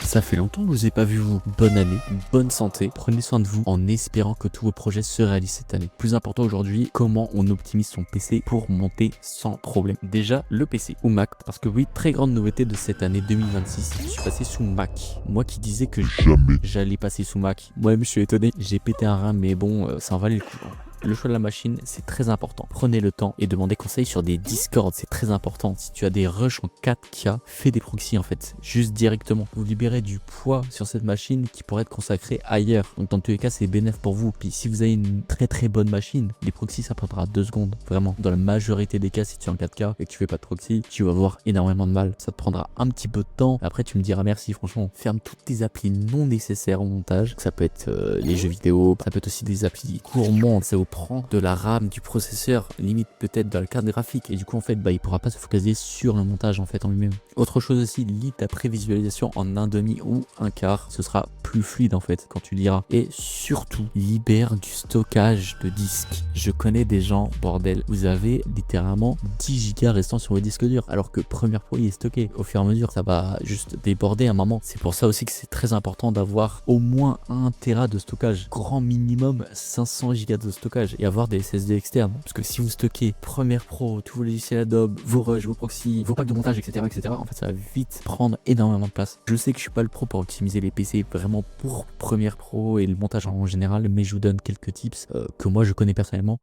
Ça fait longtemps que je vous ai pas vu, vous. Bonne année, bonne santé, prenez soin de vous en espérant que tous vos projets se réalisent cette année. Plus important aujourd'hui, comment on optimise son PC pour monter sans problème. Déjà, le PC ou Mac, parce que oui, très grande nouveauté de cette année 2026, je suis passé sous Mac. Moi qui disais que jamais j'allais passer sous Mac, moi-même je suis étonné, j'ai pété un rein, mais bon, ça en valait le coup. Le choix de la machine, c'est très important. Prenez le temps et demandez conseil sur des Discord, c'est très important. Si tu as des rushs en 4K, fais des proxys en fait, juste directement. Vous libérez du poids sur cette machine qui pourrait être consacré ailleurs. Donc dans tous les cas, c'est bénéfique pour vous. Puis si vous avez une très bonne machine, les proxys ça prendra 2 secondes. Vraiment, dans la majorité des cas, si tu es en 4K et que tu fais pas de proxy, tu vas avoir énormément de mal. Ça te prendra un petit peu de temps. Après, tu me diras merci, franchement. Ferme toutes tes applis non nécessaires au montage. Ça peut être les jeux vidéo, ça peut être aussi des applis gourmandes, ça vous prend de la RAM, du processeur, limite peut-être de la carte graphique, et du coup en fait il pourra pas se focaliser sur le montage en fait en lui-même. Autre chose aussi, lis ta prévisualisation en 1/2 ou 1/4, ce sera plus fluide en fait quand tu liras. Et surtout, libère du stockage de disques. Je connais des gens, bordel, vous avez littéralement 10 gigas restant sur vos disques durs, alors que Premiere Pro il est stocké. Au fur et à mesure, ça va juste déborder à un moment. C'est pour ça aussi que c'est très important d'avoir au moins 1 Tera de stockage, grand minimum 500 gigas de stockage, et avoir des SSD externes, parce que si vous stockez Premiere Pro, tous vos logiciels Adobe, vos rushs, vos proxys, vos packs de montage, etc., en fait ça va vite prendre énormément de place. Je sais que je suis pas le pro pour optimiser les PC vraiment pour Premiere Pro et le montage en général, mais je vous donne quelques tips que moi je connais personnellement